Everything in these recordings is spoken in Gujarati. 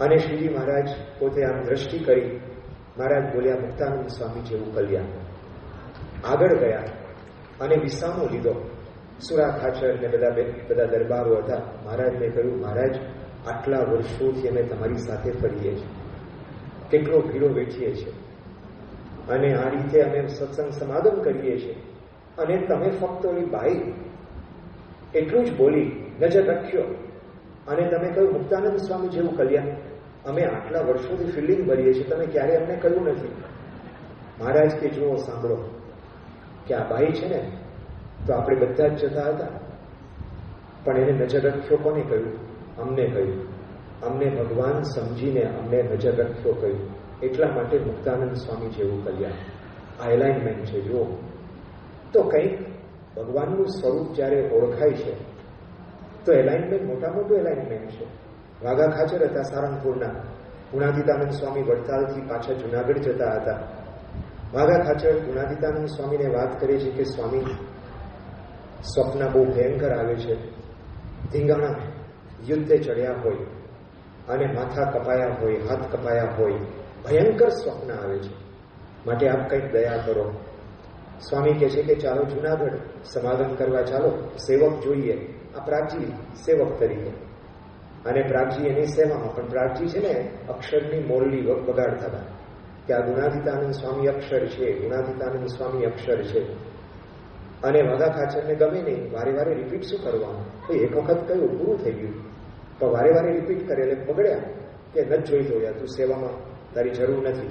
અને શ્રીજી મહારાજ પોતે આમ દ્રષ્ટિ કરી. મહારાજ બોલ્યા, મુક્તાનંદ સ્વામી જેવું કલ્યાણ. આગળ ગયા અને વિસામો લીધો. સુરા ખાચર ને બધા દરબારો હતા. મહારાજને કહ્યું, મહારાજ આટલા વર્ષોથી અમે તમારી સાથે ફરીએ છીએ, કેટલો ભીડો વેઠીએ છીએ અને આ રીતે અમે સત્સંગ સમાગમ કરીએ છીએ, અને તમે ફક્ત ઓલી બાઈ એટલું જ બોલી, નજર રાખ્યો અને તમે કહ્યું મુક્તાનંદ સ્વામી જેવું કલ્યાણ. અમે આટલા વર્ષોથી ફિલ્ડિંગ ભરીએ છીએ, તમે ક્યારે અમને કહ્યું નથી. મહારાજ કે જુઓ, સાંભળો કે આ બાઈ છે ને, તો આપણે બધા જ જતા હતા, પણ એને નજર રાખ્યો કોને કહ્યું? અમને કહ્યું. અમને ભગવાન સમજીને અમને નજર રાખ્યો કહ્યું. એટલા માટે મુક્તાનંદ સ્વામી જેવું કલ્યાણ. આ એલાઇનમેન્ટ છે. જુઓ તો કંઈક ભગવાનનું સ્વરૂપ જ્યારે ઓળખાય છે તો એલાઇનમેન્ટ મોટા મોટું એલાઇનમેન્ટ છે. વાઘા ખાચર હતા સારંગપુરના. ગુણાતીતાનંદ સ્વામી વડતાલથી પાછા જુનાગઢ જતા હતા. વાઘા ખાચર ગુણાતીતાનંદ સ્વામીને વાત કરે છે કે સ્વામી, સ્વપ્ન બહુ ભયંકર આવે છે. ધીંગાણા યુદ્ધે ચડ્યા હોય અને માથા કપાયા હોય, હાથ કપાયા હોય, ભયંકર સ્વપ્ન આવે છે, માટે આપ કંઈક દયા કરો. સ્વામી કહે છે કે ચાલો જુનાગઢ સમાગમ કરવા ચાલો, સેવક જોઈએ. આ પ્રાગજી સેવક તરીકે, અને પ્રાગજી એની સેવામાં. પણ પ્રાગજી છે ને અક્ષરની મોરલી વગાડતા હતા કે આ ગુણાતીતાનંદ સ્વામી અક્ષર છે, ગુણાતીતાનંદ સ્વામી અક્ષર છે. અને વાઘા ખાચરને ગમે નહીં, વારે વારે રિપીટ શું કરવાનું? તો એક વખત કહ્યું પૂરું થઈ ગયું, પણ વારે વારે રિપીટ કરે એટલે બગડ્યા કે નથી જોઈ જોયા, તું સેવામાં તારી જરૂર નથી.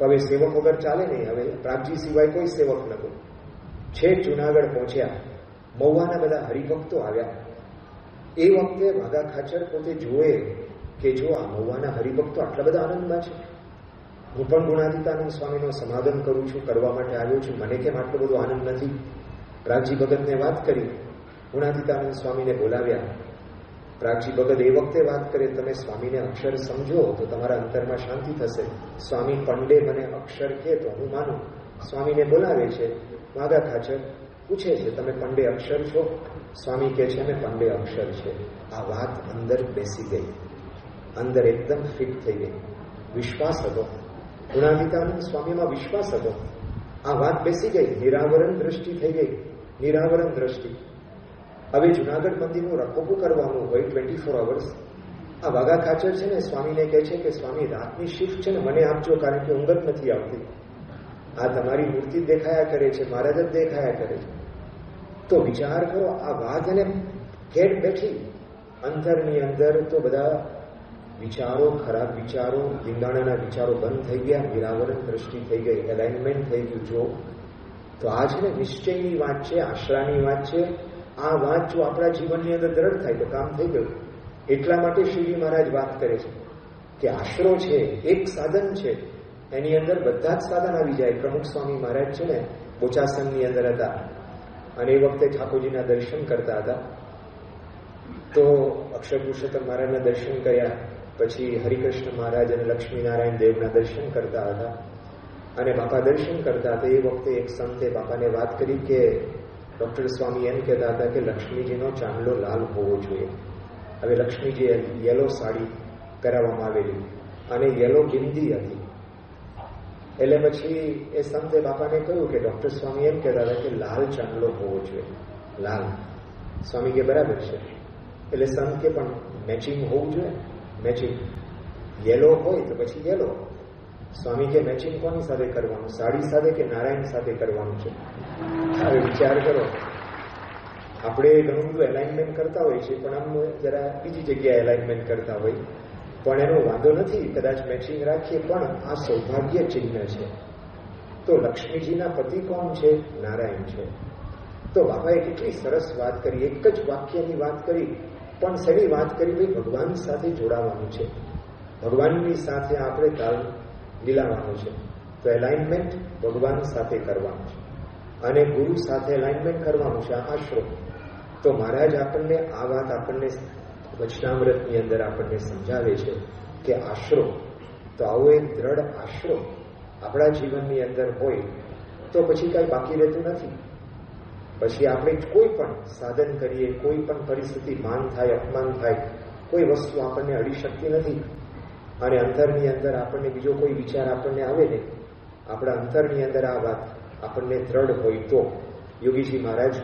હવે સેવક વગર ચાલે નહીં. હવે પ્રાગજી સિવાય કોઈ સેવક નહોતું. છેક જુનાગઢ પહોંચ્યા, મહુવાના બધા હરિભક્તો આવ્યા. એ વખતે વાઘા ખાચર પોતે જોવે કે જો આ મહુવાના હરિભક્તો આટલા બધા આનંદમાં છે, હું પણ ગુણાતીતાનંદ સ્વામીનો સમાગમ કરું છું, કરવા માટે આવ્યો છું, મને કેમ આટલો બધો આનંદ નથી? પ્રાગજી ભગતને વાત કરી, ગુણાતીતાનંદ સ્વામીને બોલાવ્યા. પ્રાગજી ભગત એ વખતે વાત કરે, તમે સ્વામીને અક્ષર સમજો તો તમારા અંતરમાં શાંતિ થશે. સ્વામી પંડે મને અક્ષર કહે તો હું માનું. સ્વામીને બોલાવે છે. વાઘા ખાચર પૂછે છે, તમે પંડે અક્ષર છો? સ્વામી કહે છે, અમે પંડે અક્ષર છે. આ વાત અંદર બેસી ગઈ, અંદર એકદમ ફિટ થઈ ગઈ. વિશ્વાસ હતો, ગુણાતીતાનંદ સ્વામીમાં વિશ્વાસ હતો. આ વાત બેસી ગઈ, નિરાવરણ દ્રષ્ટિ થઈ ગઈ, નિરાવરણ દ્રષ્ટિ. હવે જુનાગઢ મંદિરનું રખોપું કરવાનું હોય 24 અવર્સ. આ વાઘા ખાચર છે ને સ્વામીને કહે છે કે સ્વામી રાતની શિફ્ટ છે ને મને આપજો, કારણ કે ઊંઘ જ નથી આવતી. આ તમારી મૂર્તિ દેખાયા કરે છે, મહારાજ જ દેખાયા કરે છે. તો વિચાર કરો, આ વાત એને ઘેર બેઠી. અંતરની અંદર તો બધા વિચારો, ખરાબ વિચારો, ધીંગાણાના વિચારો બંધ થઈ ગયા, નિરાવરણ દ્રષ્ટિ થઈ ગઈ, એલાઇનમેન્ટ થઈ ગયું. જો તો આ છે ને નિશ્ચયની વાત છે, આશરાની વાત છે. આ વાત જો આપણા જીવનની અંદર દ્રઢ થાય તો કામ થઈ ગયું. એટલા માટે શ્રીજી મહારાજ વાત કરે છે કે આશરો છે એક સાધન છે, એની અંદર બધા જ સાધન આવી જાય. પ્રમુખ સ્વામી મહારાજ છે ને બોચાસનની અંદર હતા અને એ વખતે ઠાકોરજીના દર્શન કરતા હતા. તો અક્ષર પુરુષોત્તમ મહારાજના દર્શન કર્યા, પછી હરિકૃષ્ણ મહારાજ અને લક્ષ્મીનારાયણ દેવના દર્શન કરતા હતા અને બાપા દર્શન કરતા હતા. એ વખતે એક સંતે બાપાને વાત કરી કે ડોક્ટર સ્વામી એમ કહેતા હતા કે લક્ષ્મીજીનો ચાંદલો લાલ હોવો જોઈએ. હવે લક્ષ્મીજી યલો સાડી પહેરાવવામાં આવેલી અને યલો બિંદી હતી. એટલે પછી એ સંતે બાપાને કહ્યું કે ડોક્ટર સ્વામી એમ કહેતા હતા કે લાલ ચાંદલો હોવો જોઈએ, લાલ. સ્વામી કે બરાબર છે. એટલે સંત કે પણ મેચિંગ હોવું જોઈએ, મેચિંગ. યલો હોય તો પછી યલો. સ્વામી કે મેચિંગ કોની સાથે કરવાનું? સાડી સાથે કે નારાયણ સાથે કરવાનું છે? હવે વિચાર કરો, આપણે ઘણું બધું એલાઇનમેન્ટ કરતા હોય છે, પણ આમ જરા બીજી જગ્યાએ એલાઇનમેન્ટ કરતા હોય, પણ એનો વાંધો નથી, કદાચ મેચિંગ રાખીએ, પણ આ સૌભાગ્ય ચિહ્ન છે. તો લક્ષ્મીજીના પતિ કોણ છે? નારાયણ છે. તો બાપાએ કેટલી સરસ વાત કરી, એક જ વાક્યની વાત કરી, પણ શેની વાત કરી? ભાઈ ભગવાન સાથે જોડાવાનું છે, ભગવાનની સાથે આપણે તાલ મિલાવવાનું છે. તો એલાઇનમેન્ટ ભગવાન સાથે કરવાનું છે અને ગુરુ સાથે એલાઇનમેન્ટ કરવાનું છે, આશરો. તો મહારાજ આપણને આ વાત આપણને વચનામૃતની અંદર આપણને સમજાવે છે કે આશરો. તો આવો એક દ્રઢ આશરો આપણા જીવનની અંદર હોય તો પછી કાંઈ બાકી રહેતું નથી. પછી આપણે કોઈ પણ સાધન કરીએ, કોઈ પણ પરિસ્થિતિ, માન થાય, અપમાન થાય, કોઈ વસ્તુ આપણને અડી શકતી નથી. અને અંતરની અંદર આપણને બીજો કોઈ વિચાર આપણને આવે ને, આપણા અંતરની અંદર આ વાત આપણને દ્રઢ હોય તો યોગીજી મહારાજ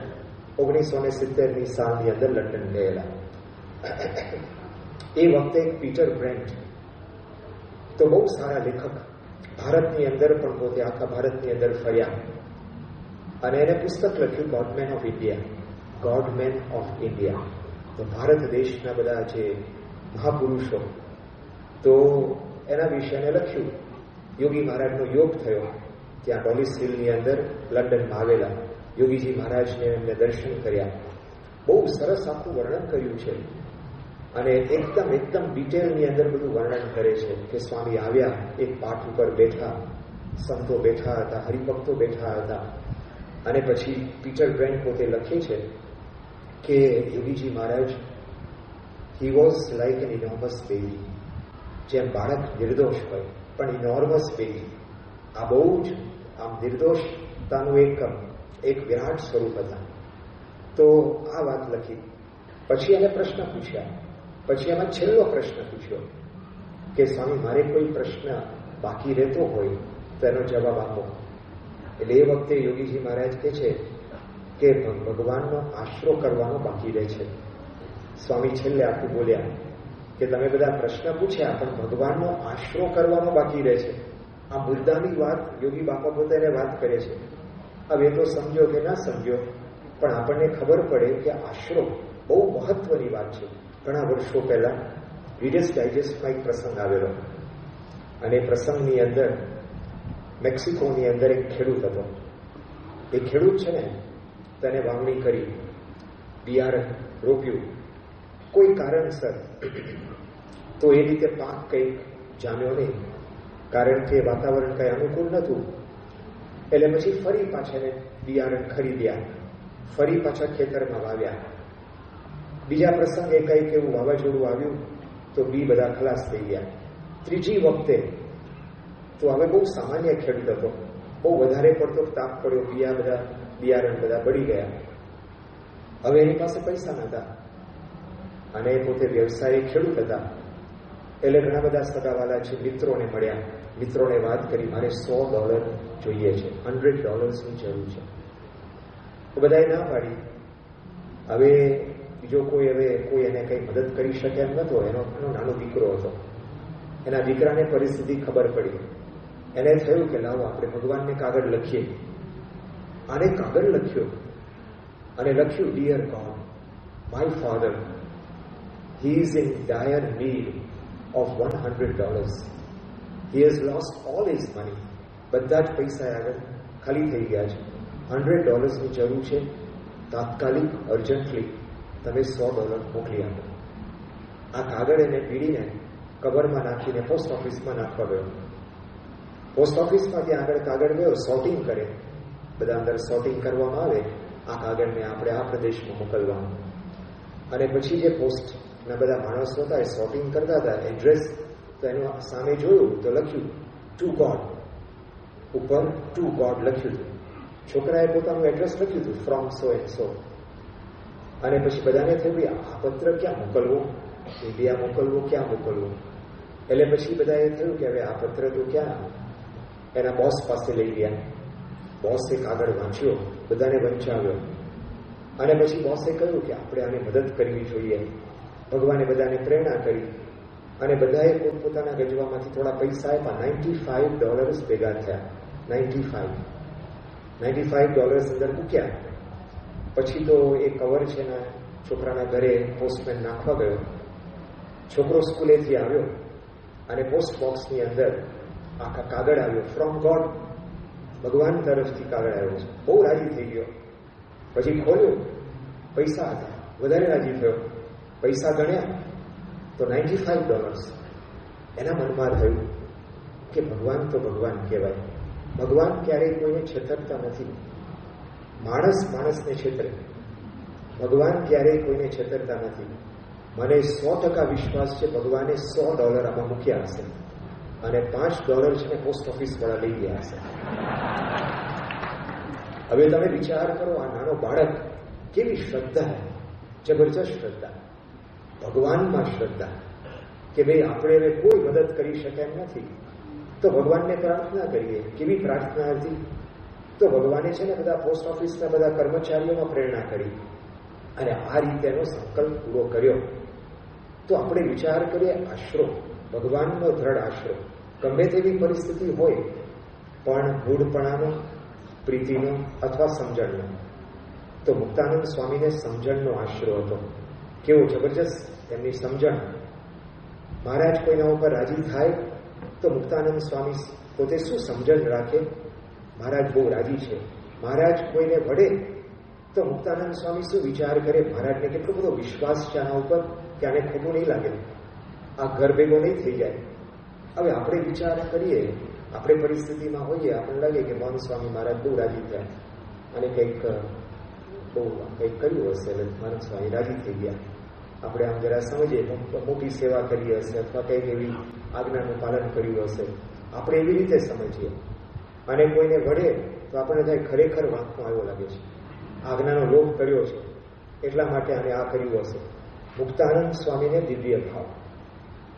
1970ની સાલની અંદર લંડન ગયેલા. એ વખતે પીટર બ્રેન્ટ તો બહુ સારા લેખક, ભારતની અંદર પણ પોતે આખા ભારતની અંદર ફર્યા અને એને પુસ્તક લખ્યું ગોડમેન ઓફ ઇન્ડિયા, ગોડમેન ઓફ ઇન્ડિયા. તો ભારત દેશના બધા જે મહાપુરુષો, તો એના વિશે એને લખ્યું. યોગી મહારાજનો યોગ થયો ત્યાં ડોલિસ હિલની અંદર લંડનમાં આવેલા યોગીજી મહારાજને એમને દર્શન કર્યા. બહુ સરસ આખું વર્ણન કર્યું છે અને એકદમ ડિટેલની અંદર બધું વર્ણન કરે છે કે સ્વામી આવ્યા, એક પાઠ ઉપર બેઠા, સંતો બેઠા હતા, હરિભક્તો બેઠા હતા. અને પછી પીટર બ્રેન્ટ પોતે લખે છે કે Yogiji Maharaj he was like an enormous baby. જેમ બાળક નિર્દોષ હોય પણ ઇનોર્મસ બેબી, આ બહુ જ આમ નિર્દોષતાનું એક વિરાટ સ્વરૂપ હતા. તો આ વાત લખી. પછી એને પ્રશ્ન પૂછ્યા. પછી એમાં છેલ્લો પ્રશ્ન પૂછ્યો કે સ્વામી મારે કોઈ પ્રશ્ન બાકી રહેતો હોય તો એનો જવાબ આપો. એટલે એ વખતે યોગીજી મહારાજ કહે છે કે ભગવાનનો આશરો કરવાનો બાકી રહે છે. સ્વામી છેલ્લે આખું બોલ્યા કે તમે બધા પ્રશ્ન પૂછ્યા પણ ભગવાનનો આશરો કરવાનો બાકી રહે છે. આ મુદ્દાની વાત યોગી બાપા પોતે એને વાત કરે છે. હવે તો સમજો કે ના સમજો, પણ આપણને ખબર પડે કે આશરો બહુ મહત્વની વાત છે. ઘણા વર્ષો પહેલા રીડર્સ ડાયજેસ્ટમાં એક પ્રસંગ આવેલો અને પ્રસંગની અંદર મેક્સિકોની અંદર એક ખેડૂત હતો. એ ખેડૂત છે ને તેને વાવણી કરી, બિયારણ રોપ્યું, કોઈ કારણસર તો એ રીતે પાક કંઈક જામ્યો નહીં, કારણ કે વાતાવરણ કંઈ અનુકૂળ નહોતું. એટલે પછી ફરી પાછા એને બિયારણ ખરીદ્યા, ફરી પાછા ખેતરમાં વાવ્યા. બીજા પ્રસંગે કંઈક એવું વાવાઝોડું આવ્યું તો બી બધા ખલાસ થઈ ગયા. ત્રીજી વખતે તો હવે બહુ સામાન્ય ખેડૂત હતો, બહુ વધારે પડતો તાપ પડ્યો, બિયારણ બધા બળી ગયા. હવે એની પાસે પૈસા નહોતા અને પોતે વ્યવસાયિક ખેડૂત હતા. એટલે ઘણા બધા સગાવાલા છે, મિત્રોને મળ્યા, મિત્રોને વાત કરી મારે $100 જોઈએ છે, $100ની જરૂર છે. તો બધાએ ના પાડી. હવે બીજો કોઈ એને કંઈ મદદ કરી શકે એમ નતો. એનો નાનો દીકરો હતો. એના દીકરાને પરિસ્થિતિ ખબર પડી. એને થયું કે લાવો આપણે ભગવાનને કાગળ લખીએ. આને કાગળ લખ્યો અને લખ્યું, dear God, my father, he is in dire need of $100. He has lost all his money. બધા જ પૈસા આગળ ખાલી થઈ ગયા છે. $100ની જરૂર છે. તાત્કાલિક અર્જન્ટલી તમે $100 મોકલી આપો. આ કાગળ એને પીડીને કવરમાં નાખીને પોસ્ટ ઓફિસમાં નાખવા ગયો. પોસ્ટ ઓફિસમાં ત્યાં આગળ કાગળ ગયો, સોર્ટિંગ કરે, બધા અંદર સોર્ટિંગ કરવામાં આવે. આ કાગળને આપણે આ પ્રદેશમાં મોકલવાનું. અને પછી જે પોસ્ટના બધા માણસો હતા એ સોર્ટિંગ કરતા હતા, એડ્રેસ તો એનું સામે જોયું તો લખ્યું ટુ ગોડ, ઉપર ટુ ગોડ લખ્યું હતું. છોકરાએ પોતાનું એડ્રેસ લખ્યું હતું, ફ્રોમ સો એન્ડ સો. અને પછી બધાને થયું કે આ પત્ર ક્યાં મોકલવો, ઇન્ડિયા મોકલવો, ક્યાં મોકલવો. એટલે પછી બધાએ થયું કે હવે આ પત્ર તો ક્યાં, એના બોસ પાસે લઈ ગયા. બોસે કાગળ વાંચ્યો, બધાને વંચાવ્યો અને પછી બોસે કહ્યું કે આપણે આને મદદ કરવી જોઈએ. ભગવાને બધાને પ્રેરણા કરી અને બધાએ પોતપોતાના ગજવામાંથી થોડા પૈસા આપ્યા. $95 ભેગા થયા. $95 અંદર મૂક્યા. પછી તો એ કવર છે ને છોકરાના ઘરે પોસ્ટમેન નાખવા ગયો. છોકરો સ્કૂલેથી આવ્યો અને પોસ્ટ બોક્સની અંદર આખા કાગળ આવ્યો, ફ્રોમ ગોડ, ભગવાન તરફથી કાગળ આવ્યો છે. બહુ રાજી થઈ ગયો. પછી ખોલ્યો, પૈસા હતા, વધારે રાજી થયો. પૈસા ગણ્યા તો $95. એના મનમાં થયું કે ભગવાન તો ભગવાન કહેવાય. ભગવાન ક્યારેય કોઈને છેતરતા નથી. માણસ માણસને છેતરે, ભગવાન ક્યારેય કોઈને છેતરતા નથી. મને 100% વિશ્વાસ છે ભગવાને $100 આમાં મૂક્યા હશે અને $5 છે ને પોસ્ટ ઓફિસ વાળા લઈ ગયા હશે. હવે તમે વિચાર કરો, આ નાનો બાળક કેવી શ્રદ્ધા, જબરજસ્ત શ્રદ્ધા, ભગવાનમાં શ્રદ્ધા કે ભાઈ આપણે હવે કોઈ મદદ કરી શકે એમ નથી. તો ભગવાનને પ્રાર્થના કરીએ. કેવી પ્રાર્થના હતી? તો ભગવાને છે ને બધા પોસ્ટ ઓફિસના બધા કર્મચારીઓમાં પ્રેરણા કરી અને આ રીતે એનો સંકલ્પ પૂરો કર્યો. તો આપણે વિચાર કરીએ, આશરો, ભગવાનનો દ્રઢ આશરો, ગમે તેવી પરિસ્થિતિ હોય પણ મૂળપણાનો, પ્રીતિનો અથવા સમજણનો. તો મુક્તાનંદ સ્વામીને સમજણનો આશરો હતો. કેવો જબરજસ્ત એમની સમજણ. મહારાજ કોઈના ઉપર રાજી થાય તો મુક્તાનંદ સ્વામી પોતે શું સમજણ રાખે? મહારાજ બહુ રાજી છે. મહારાજ કોઈને વડે તો મુક્તાનંદ સ્વામી શું વિચાર કરે? મહારાજને કેટલો બધો વિશ્વાસ છે આના ઉપર કે આને ખોટું નહીં લાગે, આ ઘર ભેગો નહીં થઈ જાય. હવે આપણે વિચાર કરીએ, આપણે પરિસ્થિતિમાં હોઈએ, આપણને લાગે કે મહંત સ્વામી મહારાજ બહુ રાજી થયા અને કંઈક કર્યું હશે એટલે મહંત સ્વામી રાજી થઈ ગયા. આપણે આમ જરા સમજીએ, મોટી સેવા કરી હશે અથવા કંઈક એવી આજ્ઞાનું પાલન કર્યું હશે, આપણે એવી રીતે સમજીએ. અને કોઈને વડે તો આપણને થાય ખરેખર વાંકનો આવ્યો લાગે છે, આજ્ઞાનો લોભ કર્યો છે એટલા માટે આને આ કર્યું હશે. મુક્તાનંદ સ્વામીને દિવ્ય ભાવ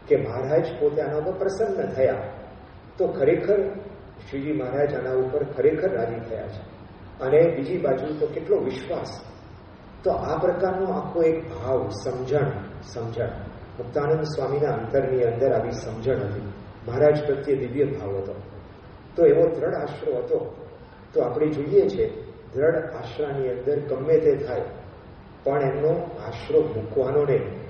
કે મહારાજ પોતે આના ઉપર પ્રસન્ન થયા તો ખરેખર શ્રીજી મહારાજ આના ઉપર ખરેખર રાજી થયા છે. અને બીજી બાજુ તો કેટલો વિશ્વાસ. તો આ પ્રકારનો આખો એક ભાવ, સમજણ મુક્તાનંદ સ્વામીના અંતરની અંદર આવી સમજણ હતી. મહારાજ પ્રત્યે દિવ્ય ભાવ હતો. તો એવો દ્રઢ આશરો હતો. તો આપણે જોઈએ છે દ્રઢ આશરાની અંદર ગમે તે થાય પણ એમનો આશરો મૂકવાનો નહીં.